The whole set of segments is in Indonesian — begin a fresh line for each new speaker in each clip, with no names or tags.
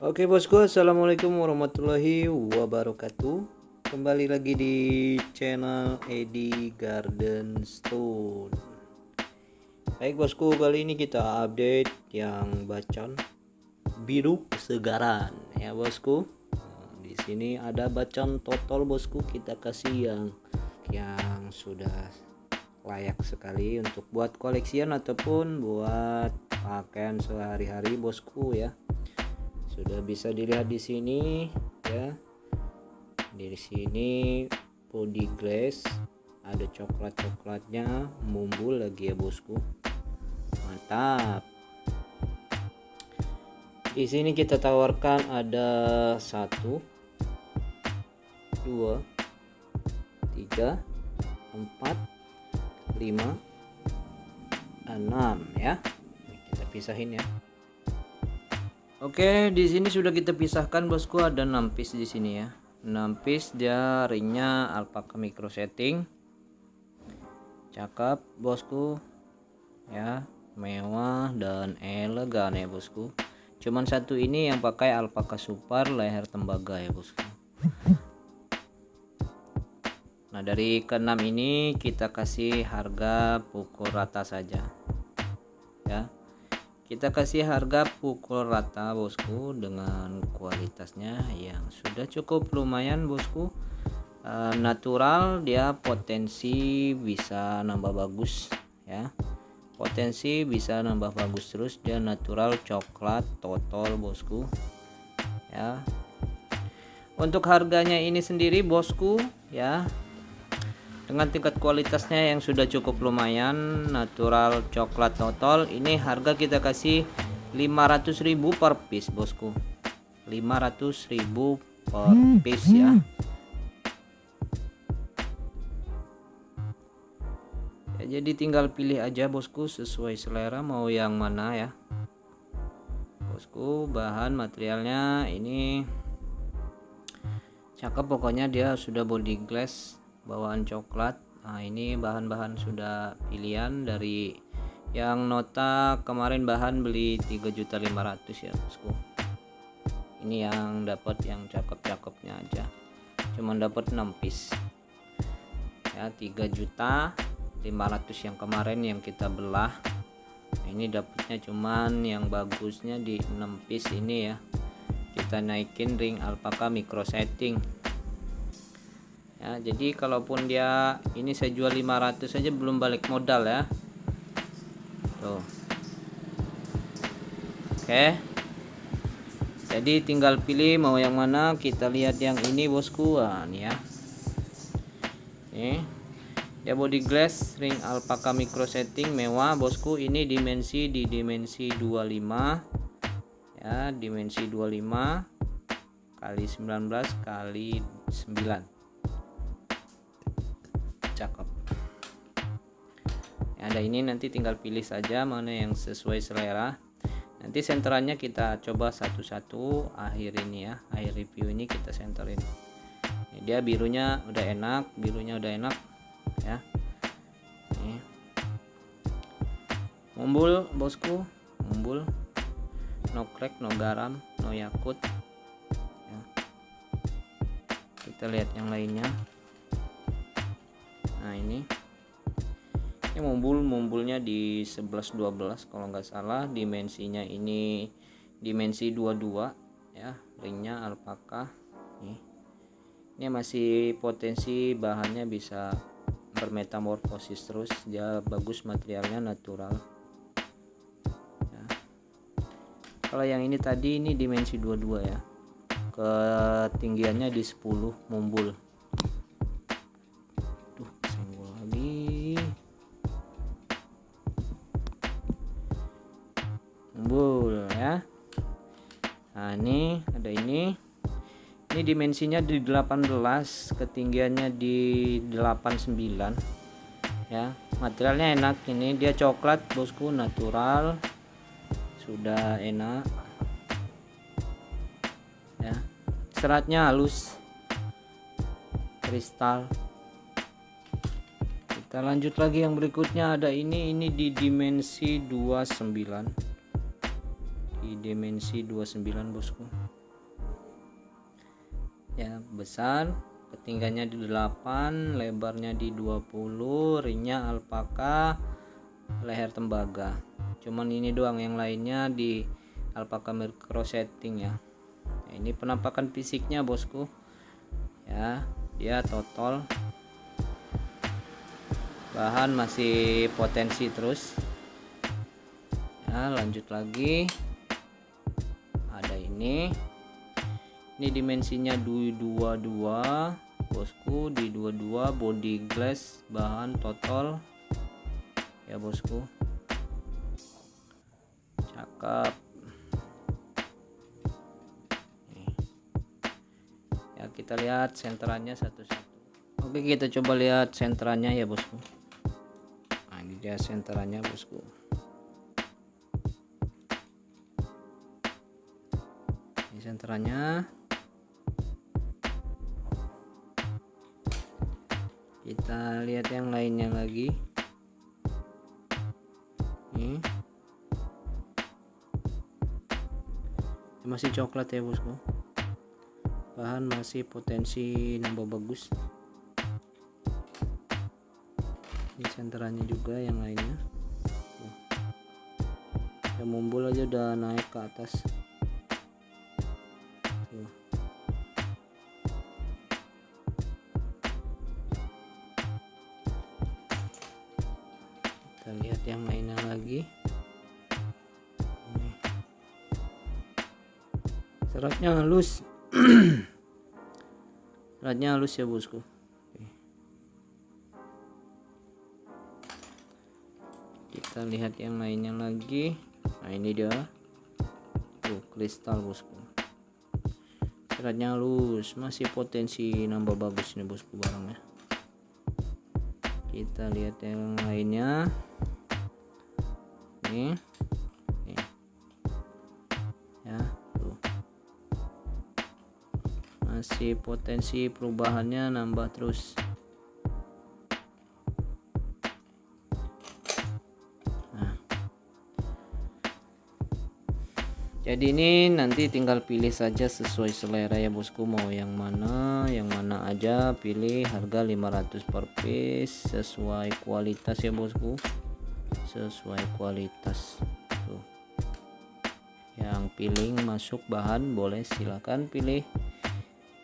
Oke bosku, assalamualaikum warahmatullahi wabarakatuh. Kembali lagi di channel Edi Garden Stone. Baik bosku, kali ini kita update yang bacaan biru kesegaran ya bosku. Di sini ada bacaan total bosku, kita kasih yang sudah layak sekali untuk buat koleksian ataupun buat pakaian sehari-hari bosku ya. Sudah bisa dilihat di sini ya. Di sini body glass, ada coklatnya, mumbul lagi ya bosku. Mantap. Di sini kita tawarkan ada 1 2 3 4 5 6 ya. Kita pisahin ya. Oke, di sini sudah kita pisahkan bosku, ada 6 piece di sini ya. 6 piece, dia ringnya alpaka micro setting. Cakep bosku. Ya, mewah dan elegan ya bosku. Cuman satu ini yang pakai alpaka super leher tembaga ya bosku. Nah, dari ke-6 ini kita kasih harga pukul rata saja. Ya. Kita kasih harga pukul rata bosku dengan kualitasnya yang sudah cukup lumayan bosku. Natural, dia potensi bisa nambah bagus ya. Potensi bisa nambah bagus terus, dia natural coklat total bosku ya. Untuk harganya ini sendiri bosku ya, dengan tingkat kualitasnya yang sudah cukup lumayan, natural coklat total, ini harga kita kasih 500.000 per piece bosku. 500.000 per piece ya. Jadi tinggal pilih aja bosku sesuai selera mau yang mana ya bosku. Bahan materialnya ini cakep, pokoknya dia sudah body glass bawaan coklat. Nah, ini bahan-bahan sudah pilihan dari yang nota kemarin, bahan beli 3.500.000 ya bosku. Ini yang dapat yang cakep-cakepnya aja, cuman dapat 6 piece ya. 3.500.000 yang kemarin yang kita belah. Nah, ini dapatnya cuman yang bagusnya di 6 piece ini ya. Kita naikin ring alpaka micro setting ya. Jadi kalaupun dia ini saya jual 500 saja belum balik modal ya tuh. Oke, jadi tinggal pilih mau yang mana. Kita lihat yang ini bosku. Nah, nih ya, nih ya, body glass ring alpaka micro setting mewah bosku. Ini dimensi di dimensi 25 ya, dimensi 25 kali 19 kali 9. Cakep ya. Ada ini, nanti tinggal pilih saja mana yang sesuai selera. Nanti senterannya kita coba satu-satu akhir ini ya, akhir review ini kita senterin. Ini dia birunya udah enak, ya. Nih. Mumbul bosku, mumbul, no crack, no garam, no yakut ya. Kita lihat yang lainnya. Nah, ini mumbulnya di 11-12 kalau nggak salah. Dimensinya ini dimensi 22 ya, ringnya alpaka. Ini masih potensi bahannya bisa bermetamorfosis terus, dia bagus, materialnya natural ya. Kalau yang ini tadi ini dimensi 22 ya, ketinggiannya di 10 mumbul. Ya. Nah, ini ada ini dimensinya di 18, ketinggiannya di 89 ya. Materialnya enak, ini dia coklat bosku, natural, sudah enak ya. Seratnya halus, kristal. Kita lanjut lagi yang berikutnya. Ada ini di dimensi 29, di dimensi 29 bosku ya. Besar, ketinggiannya di 8, lebarnya di 20, ringnya alpaka, leher tembaga. Cuman ini doang, yang lainnya di alpaka micro setting ya. Nah, ini penampakan fisiknya bosku ya, dia total bahan masih potensi terus ya. Lanjut lagi, ada ini dimensinya di 22 bosku, di 22, body glass bahan total ya bosku, cakep nih. Ya kita lihat senterannya satu-satu. Oke, kita coba lihat senterannya ya bosku. Nah ini dia senterannya bosku. Ini senterannya. Kita lihat yang lainnya lagi. Ini masih coklat ya bosku, bahan masih potensi nambah bagus. Ini senterannya juga yang lainnya. Yang mumbul aja udah naik ke atas. Kita lihat yang lainnya lagi. Seratnya halus. Seratnya halus ya bosku. Kita lihat yang lainnya lagi. Nah ini dia tuh, kristal bosku, seratnya halus, masih potensi nambah bagus nih bosku barangnya. Kita lihat yang lainnya nih ya tuh, masih potensi perubahannya nambah terus. Jadi ini nanti tinggal pilih saja sesuai selera ya bosku, mau yang mana aja pilih. Harga 500 per piece, sesuai kualitas ya bosku, sesuai kualitas tuh. Yang pilih masuk bahan boleh silakan pilih.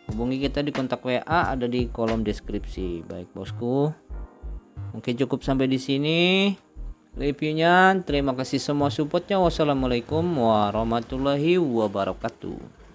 Hubungi kita di kontak WA ada di kolom deskripsi. Baik bosku, mungkin cukup sampai di sini reviewnya. Terima kasih semua supportnya. Wassalamualaikum warahmatullahi wabarakatuh.